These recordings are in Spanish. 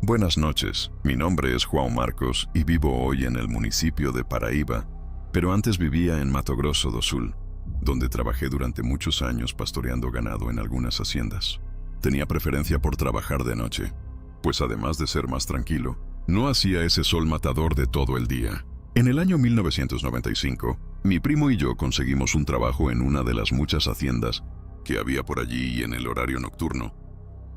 Buenas noches, mi nombre es Juan Marcos y vivo hoy en el municipio de Paraíba, pero antes vivía en Mato Grosso do Sul, donde trabajé durante muchos años pastoreando ganado en algunas haciendas. Tenía preferencia por trabajar de noche, pues además de ser más tranquilo, no hacía ese sol matador de todo el día. En el año 1995, mi primo y yo conseguimos un trabajo en una de las muchas haciendas que había por allí y en el horario nocturno,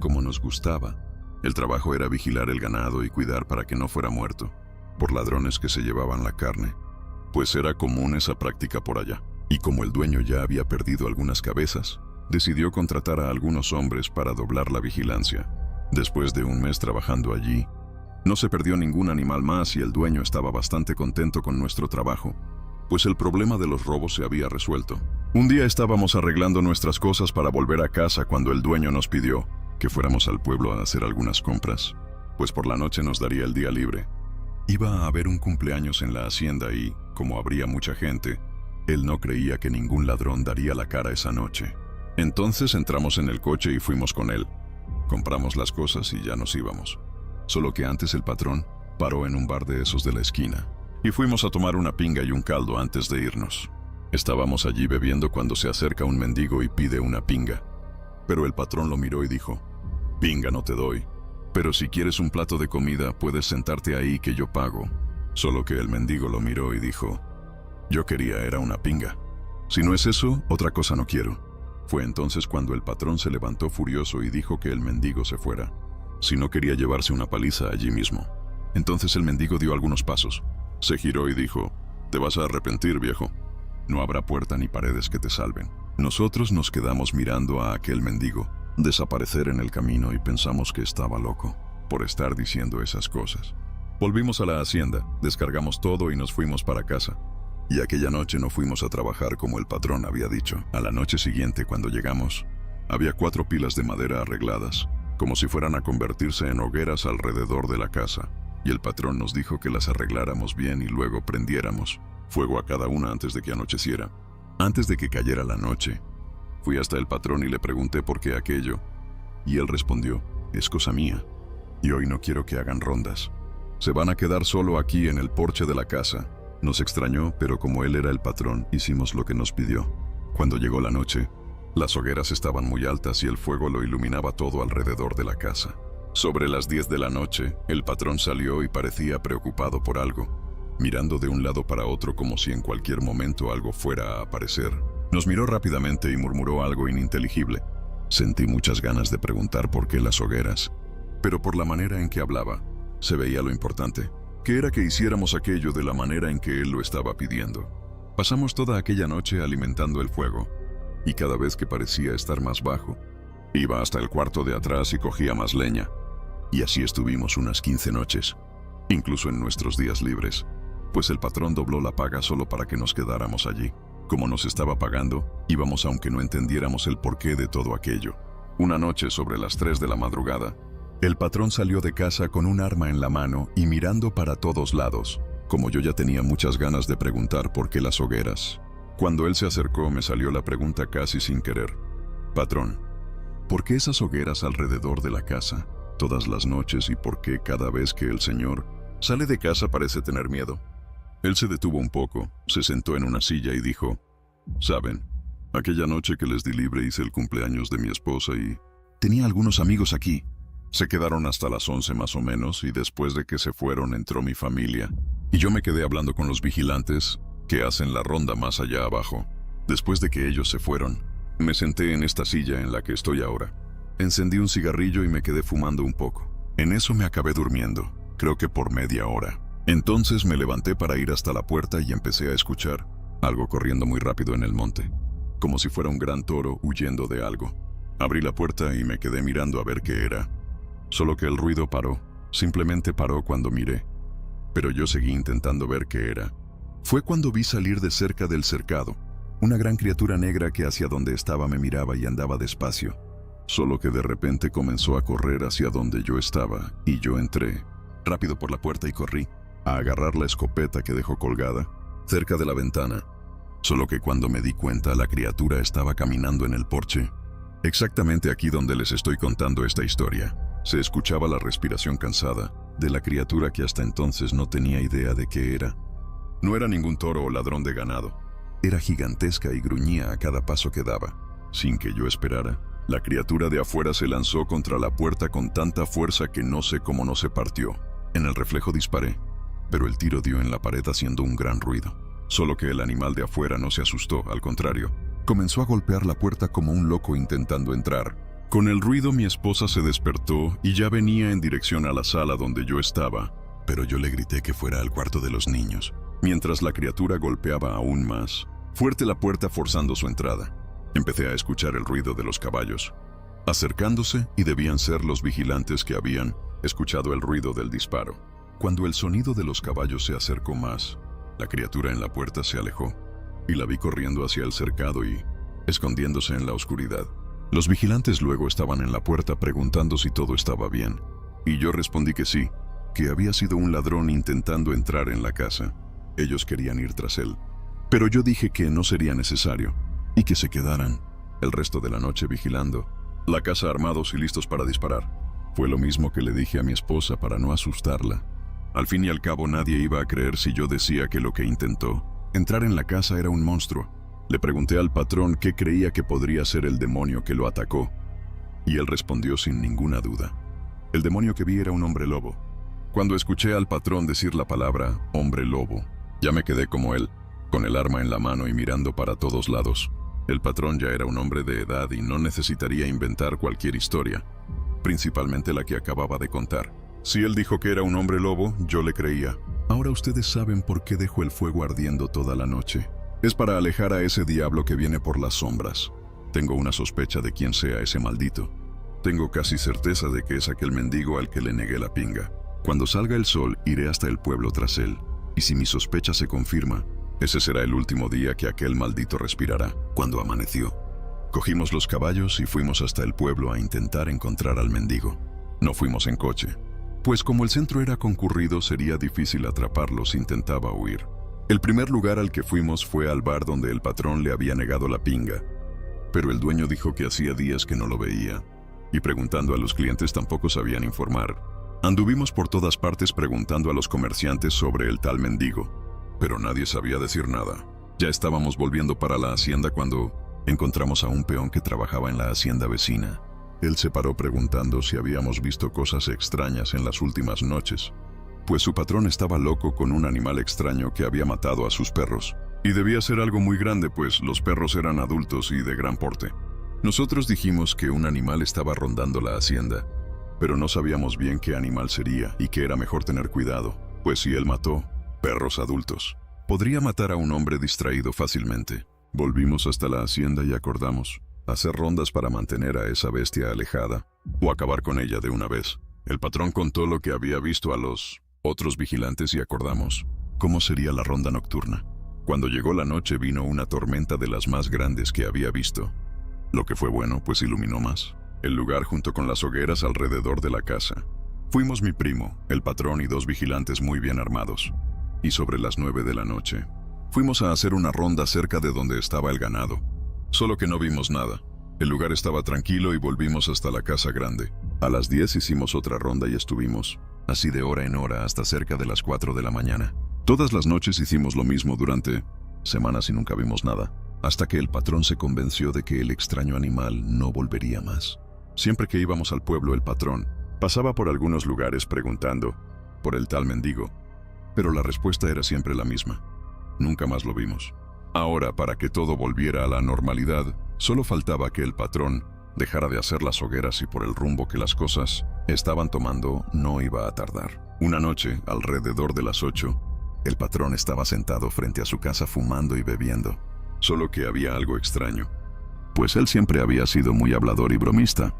como nos gustaba. El trabajo era vigilar el ganado y cuidar para que no fuera muerto por ladrones que se llevaban la carne, pues era común esa práctica por allá. Y como el dueño ya había perdido algunas cabezas, decidió contratar a algunos hombres para doblar la vigilancia. Después de un mes trabajando allí, no se perdió ningún animal más y el dueño estaba bastante contento con nuestro trabajo, pues el problema de los robos se había resuelto. Un día estábamos arreglando nuestras cosas para volver a casa cuando el dueño nos pidió que fuéramos al pueblo a hacer algunas compras, pues por la noche nos daría el día libre. Iba a haber un cumpleaños en la hacienda y, como habría mucha gente, él no creía que ningún ladrón daría la cara esa noche. Entonces entramos en el coche y fuimos con él. Compramos las cosas y ya nos íbamos. Solo que antes el patrón paró en un bar de esos de la esquina y fuimos a tomar una pinga y un caldo antes de irnos. Estábamos allí bebiendo cuando se acerca un mendigo y pide una pinga, pero el patrón lo miró y dijo: «Pinga no te doy, pero si quieres un plato de comida puedes sentarte ahí que yo pago». Solo que el mendigo lo miró y dijo: «Yo quería era una pinga. Si no es eso, otra cosa no quiero». Fue entonces cuando el patrón se levantó furioso y dijo que el mendigo se fuera, si no quería llevarse una paliza allí mismo. Entonces el mendigo dio algunos pasos, se giró y dijo: «Te vas a arrepentir, viejo. No habrá puerta ni paredes que te salven». Nosotros nos quedamos mirando a aquel mendigo desaparecer en el camino y pensamos que estaba loco por estar diciendo esas cosas. Volvimos a la hacienda, descargamos todo y nos fuimos para casa. Y aquella noche no fuimos a trabajar como el patrón había dicho. A la noche siguiente, cuando llegamos, había 4 pilas de madera arregladas, como si fueran a convertirse en hogueras alrededor de la casa. Y el patrón nos dijo que las arregláramos bien y luego prendiéramos fuego a cada una antes de que anocheciera. Antes de que cayera la noche, fui hasta el patrón y le pregunté por qué aquello, y él respondió: «Es cosa mía, y hoy no quiero que hagan rondas. Se van a quedar solo aquí en el porche de la casa». Nos extrañó, pero como él era el patrón, hicimos lo que nos pidió. Cuando llegó la noche, las hogueras estaban muy altas y el fuego lo iluminaba todo alrededor de la casa. Sobre las 10 de la noche, el patrón salió y parecía preocupado por algo, mirando de un lado para otro como si en cualquier momento algo fuera a aparecer. Nos miró rápidamente y murmuró algo ininteligible. Sentí muchas ganas de preguntar por qué las hogueras, pero por la manera en que hablaba, se veía lo importante, que era que hiciéramos aquello de la manera en que él lo estaba pidiendo. Pasamos toda aquella noche alimentando el fuego, y cada vez que parecía estar más bajo, iba hasta el cuarto de atrás y cogía más leña. Y así estuvimos unas 15 noches, incluso en nuestros días libres, pues el patrón dobló la paga solo para que nos quedáramos allí. Como nos estaba pagando, íbamos aunque no entendiéramos el porqué de todo aquello. Una noche sobre las 3 de la madrugada, el patrón salió de casa con un arma en la mano y mirando para todos lados, como yo ya tenía muchas ganas de preguntar por qué las hogueras. Cuando él se acercó me salió la pregunta casi sin querer: «Patrón, ¿por qué esas hogueras alrededor de la casa todas las noches y por qué cada vez que el señor sale de casa parece tener miedo?» Él se detuvo un poco, se sentó en una silla y dijo: «Saben, aquella noche que les di libre hice el cumpleaños de mi esposa y tenía algunos amigos aquí. Se quedaron hasta las 11 más o menos y después de que se fueron entró mi familia y yo me quedé hablando con los vigilantes que hacen la ronda más allá abajo. Después de que ellos se fueron, me senté en esta silla en la que estoy ahora. Encendí un cigarrillo y me quedé fumando un poco. En eso me acabé durmiendo, creo que por media hora. Entonces me levanté para ir hasta la puerta y empecé a escuchar algo corriendo muy rápido en el monte, como si fuera un gran toro huyendo de algo. Abrí la puerta y me quedé mirando a ver qué era. Solo que el ruido paró, simplemente paró cuando miré. Pero yo seguí intentando ver qué era. Fue cuando vi salir de cerca del cercado una gran criatura negra que hacia donde estaba me miraba y andaba despacio. Solo que de repente comenzó a correr hacia donde yo estaba y yo entré rápido por la puerta y corrí a agarrar la escopeta que dejó colgada cerca de la ventana. Solo que cuando me di cuenta, la criatura estaba caminando en el porche, exactamente aquí donde les estoy contando esta historia. Se escuchaba la respiración cansada de la criatura que hasta entonces no tenía idea de qué era. No era ningún toro o ladrón de ganado. Era gigantesca y gruñía a cada paso que daba. Sin que yo esperara, la criatura de afuera se lanzó contra la puerta con tanta fuerza que no sé cómo no se partió. En el reflejo disparé, pero el tiro dio en la pared haciendo un gran ruido. Solo que el animal de afuera no se asustó, al contrario. Comenzó a golpear la puerta como un loco intentando entrar. Con el ruido mi esposa se despertó y ya venía en dirección a la sala donde yo estaba, pero yo le grité que fuera al cuarto de los niños, mientras la criatura golpeaba aún más fuerte la puerta forzando su entrada. Empecé a escuchar el ruido de los caballos acercándose y debían ser los vigilantes que habían escuchado el ruido del disparo. Cuando el sonido de los caballos se acercó más, la criatura en la puerta se alejó y la vi corriendo hacia el cercado y escondiéndose en la oscuridad. Los vigilantes luego estaban en la puerta preguntando si todo estaba bien, y yo respondí que sí, que había sido un ladrón intentando entrar en la casa. Ellos querían ir tras él, pero yo dije que no sería necesario, y que se quedaran el resto de la noche vigilando la casa armados y listos para disparar. Fue lo mismo que le dije a mi esposa para no asustarla. Al fin y al cabo nadie iba a creer si yo decía que lo que intentó entrar en la casa era un monstruo. Le pregunté al patrón qué creía que podría ser el demonio que lo atacó, y él respondió sin ninguna duda. El demonio que vi era un hombre lobo. Cuando escuché al patrón decir la palabra hombre lobo, ya me quedé como él, con el arma en la mano y mirando para todos lados. El patrón ya era un hombre de edad y no necesitaría inventar cualquier historia, principalmente la que acababa de contar. Si él dijo que era un hombre lobo, yo le creía. Ahora ustedes saben por qué dejó el fuego ardiendo toda la noche. Es para alejar a ese diablo que viene por las sombras. Tengo una sospecha de quién sea ese maldito. Tengo casi certeza de que es aquel mendigo al que le negué la pinga. Cuando salga el sol, iré hasta el pueblo tras él. Y si mi sospecha se confirma, ese será el último día que aquel maldito respirará. Cuando amaneció, cogimos los caballos y fuimos hasta el pueblo a intentar encontrar al mendigo. No fuimos en coche, pues como el centro era concurrido, sería difícil atraparlo si intentaba huir. El primer lugar al que fuimos fue al bar donde el patrón le había negado la pinga, pero el dueño dijo que hacía días que no lo veía, y preguntando a los clientes tampoco sabían informar. Anduvimos por todas partes preguntando a los comerciantes sobre el tal mendigo, pero nadie sabía decir nada. Ya estábamos volviendo para la hacienda cuando encontramos a un peón que trabajaba en la hacienda vecina. Él se paró preguntando si habíamos visto cosas extrañas en las últimas noches, pues su patrón estaba loco con un animal extraño que había matado a sus perros. Y debía ser algo muy grande, pues los perros eran adultos y de gran porte. Nosotros dijimos que un animal estaba rondando la hacienda, pero no sabíamos bien qué animal sería y que era mejor tener cuidado, pues si él mató perros adultos, podría matar a un hombre distraído fácilmente. Volvimos hasta la hacienda y acordamos hacer rondas para mantener a esa bestia alejada o acabar con ella de una vez. El patrón contó lo que había visto a los otros vigilantes y acordamos cómo sería la ronda nocturna. Cuando llegó la noche vino una tormenta de las más grandes que había visto, lo que fue bueno pues iluminó más el lugar junto con las hogueras alrededor de la casa. Fuimos mi primo, el patrón y 2 vigilantes muy bien armados, y sobre las 9 de la noche fuimos a hacer una ronda cerca de donde estaba el ganado, solo que no vimos nada. El lugar estaba tranquilo y volvimos hasta la casa grande. A las 10 hicimos otra ronda y estuvimos así de hora en hora hasta cerca de las 4 de la mañana. Todas las noches hicimos lo mismo durante semanas y nunca vimos nada, hasta que el patrón se convenció de que el extraño animal no volvería más. Siempre que íbamos al pueblo, el patrón pasaba por algunos lugares preguntando por el tal mendigo, pero la respuesta era siempre la misma. Nunca más lo vimos. Ahora, para que todo volviera a la normalidad, solo faltaba que el patrón dejara de hacer las hogueras y por el rumbo que las cosas estaban tomando no iba a tardar. Una noche, alrededor de las 8, el patrón estaba sentado frente a su casa fumando y bebiendo. Solo que había algo extraño, pues él siempre había sido muy hablador y bromista,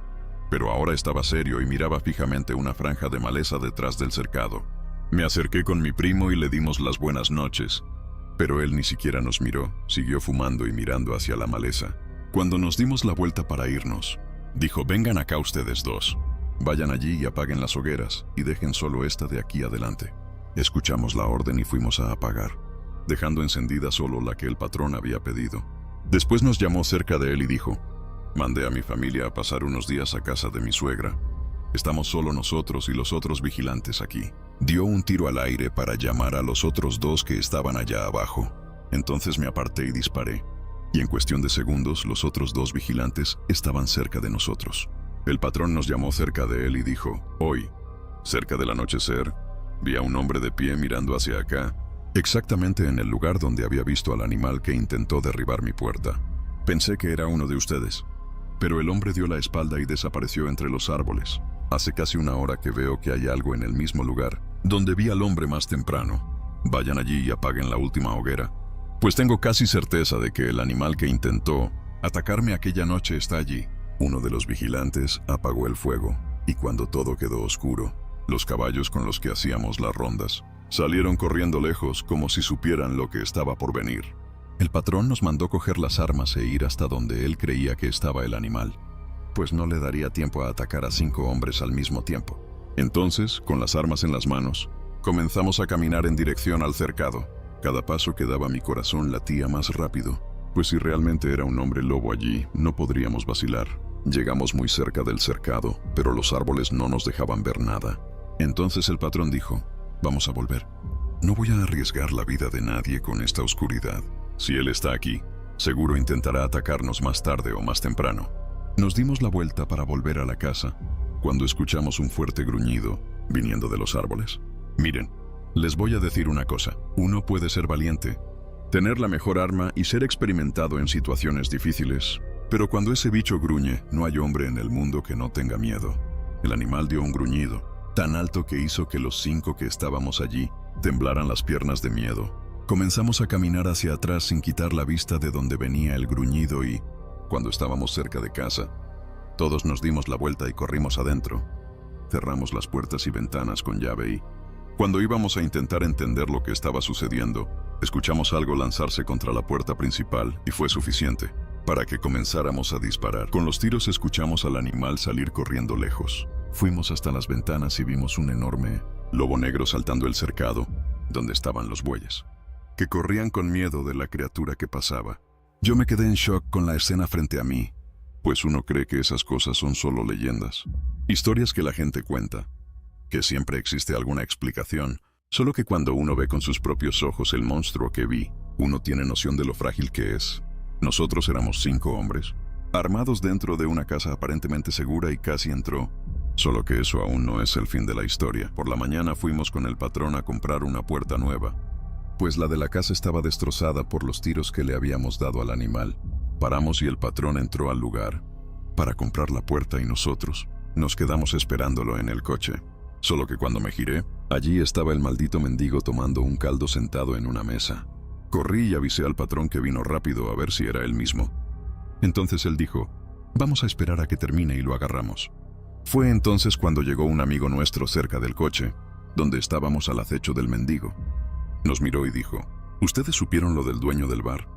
pero ahora estaba serio y miraba fijamente una franja de maleza detrás del cercado. Me acerqué con mi primo y le dimos las buenas noches, pero él ni siquiera nos miró, siguió fumando y mirando hacia la maleza. Cuando nos dimos la vuelta para irnos, dijo: vengan acá ustedes 2, vayan allí y apaguen las hogueras y dejen solo esta de aquí adelante. Escuchamos la orden y fuimos a apagar, dejando encendida solo la que el patrón había pedido. Después nos llamó cerca de él y dijo: mandé a mi familia a pasar unos días a casa de mi suegra, Estamos solo nosotros y los otros vigilantes aquí. Dio un tiro al aire para llamar a los otros dos que estaban allá abajo. Entonces me aparté y disparé. Y en cuestión de segundos, los otros dos vigilantes estaban cerca de nosotros. El patrón nos llamó cerca de él y dijo: «Hoy, cerca del anochecer, vi a un hombre de pie mirando hacia acá, exactamente en el lugar donde había visto al animal que intentó derribar mi puerta. Pensé que era uno de ustedes, pero el hombre dio la espalda y desapareció entre los árboles. Hace casi una hora que veo que hay algo en el mismo lugar donde vi al hombre más temprano. Vayan allí y apaguen la última hoguera, pues tengo casi certeza de que el animal que intentó atacarme aquella noche está allí». Uno de los vigilantes apagó el fuego, y cuando todo quedó oscuro, los caballos con los que hacíamos las rondas salieron corriendo lejos como si supieran lo que estaba por venir. El patrón nos mandó coger las armas e ir hasta donde él creía que estaba el animal, pues no le daría tiempo a atacar a 5 hombres al mismo tiempo. Entonces, con las armas en las manos, comenzamos a caminar en dirección al cercado. Cada paso que daba mi corazón latía más rápido, pues si realmente era un hombre lobo allí, no podríamos vacilar. Llegamos muy cerca del cercado, pero los árboles no nos dejaban ver nada. Entonces el patrón dijo: «Vamos a volver. No voy a arriesgar la vida de nadie con esta oscuridad. Si él está aquí, seguro intentará atacarnos más tarde o más temprano». Nos dimos la vuelta para volver a la casa, cuando escuchamos un fuerte gruñido viniendo de los árboles. Miren, les voy a decir una cosa. Uno puede ser valiente, tener la mejor arma y ser experimentado en situaciones difíciles, pero cuando ese bicho gruñe, no hay hombre en el mundo que no tenga miedo. El animal dio un gruñido tan alto que hizo que los 5 que estábamos allí temblaran las piernas de miedo. Comenzamos a caminar hacia atrás sin quitar la vista de donde venía el gruñido y, cuando estábamos cerca de casa, todos nos dimos la vuelta y corrimos adentro. Cerramos las puertas y ventanas con llave y, cuando íbamos a intentar entender lo que estaba sucediendo, escuchamos algo lanzarse contra la puerta principal y fue suficiente para que comenzáramos a disparar. Con los tiros escuchamos al animal salir corriendo lejos. Fuimos hasta las ventanas y vimos un enorme lobo negro saltando el cercado, donde estaban los bueyes, que corrían con miedo de la criatura que pasaba. Yo me quedé en shock con la escena frente a mí, pues uno cree que esas cosas son solo leyendas, historias que la gente cuenta, que siempre existe alguna explicación, solo que cuando uno ve con sus propios ojos el monstruo que vi, uno tiene noción de lo frágil que es. Nosotros éramos 5 hombres, armados dentro de una casa aparentemente segura y casi entró. Solo que eso aún no es el fin de la historia. Por la mañana fuimos con el patrón a comprar una puerta nueva, pues la de la casa estaba destrozada por los tiros que le habíamos dado al animal. Paramos y el patrón entró al lugar para comprar la puerta y nosotros nos quedamos esperándolo en el coche. Solo que cuando me giré, allí estaba el maldito mendigo tomando un caldo sentado en una mesa. Corrí y avisé al patrón que vino rápido a ver si era él mismo. Entonces él dijo: «Vamos a esperar a que termine y lo agarramos». Fue entonces cuando llegó un amigo nuestro cerca del coche, donde estábamos al acecho del mendigo. Nos miró y dijo: «¿Ustedes supieron lo del dueño del bar?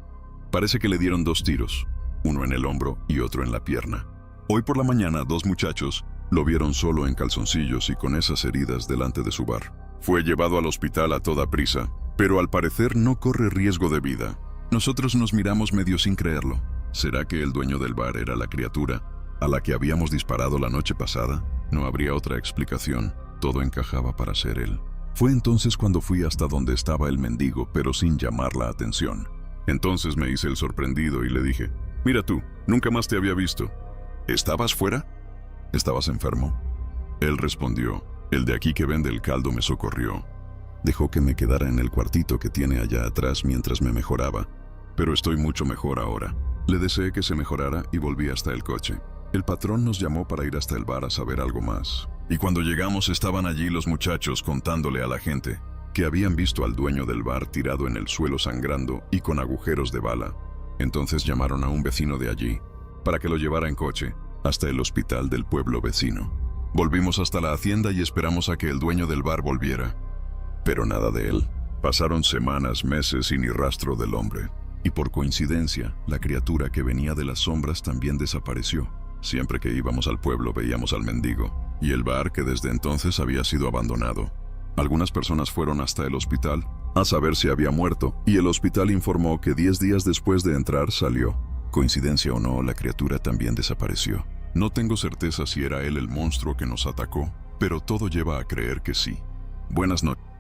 Parece que le dieron 2 tiros, uno en el hombro y otro en la pierna. Hoy por la mañana 2 muchachos lo vieron solo en calzoncillos y con esas heridas delante de su bar. Fue llevado al hospital a toda prisa, pero al parecer no corre riesgo de vida». Nosotros nos miramos medio sin creerlo. ¿Será que el dueño del bar era la criatura a la que habíamos disparado la noche pasada? No habría otra explicación. Todo encajaba para ser él. Fue entonces cuando fui hasta donde estaba el mendigo, pero sin llamar la atención. Entonces me hice el sorprendido y le dije: «Mira tú, nunca más te había visto. ¿Estabas fuera? ¿Estabas enfermo?». Él respondió: «El de aquí que vende el caldo me socorrió. Dejó que me quedara en el cuartito que tiene allá atrás mientras me mejoraba, pero estoy mucho mejor ahora». Le deseé que se mejorara y volví hasta el coche. El patrón nos llamó para ir hasta el bar a saber algo más. Y cuando llegamos estaban allí los muchachos contándole a la gente que habían visto al dueño del bar tirado en el suelo sangrando y con agujeros de bala. Entonces llamaron a un vecino de allí para que lo llevara en coche hasta el hospital del pueblo vecino. Volvimos hasta la hacienda y esperamos a que el dueño del bar volviera, pero nada de él. Pasaron semanas, meses y ni rastro del hombre. Y por coincidencia, la criatura que venía de las sombras también desapareció. Siempre que íbamos al pueblo veíamos al mendigo y el bar, que desde entonces había sido abandonado. Algunas personas fueron hasta el hospital a saber si había muerto, y el hospital informó que 10 días después de entrar salió. Coincidencia o no, la criatura también desapareció. No tengo certeza si era él el monstruo que nos atacó, pero todo lleva a creer que sí. Buenas noches.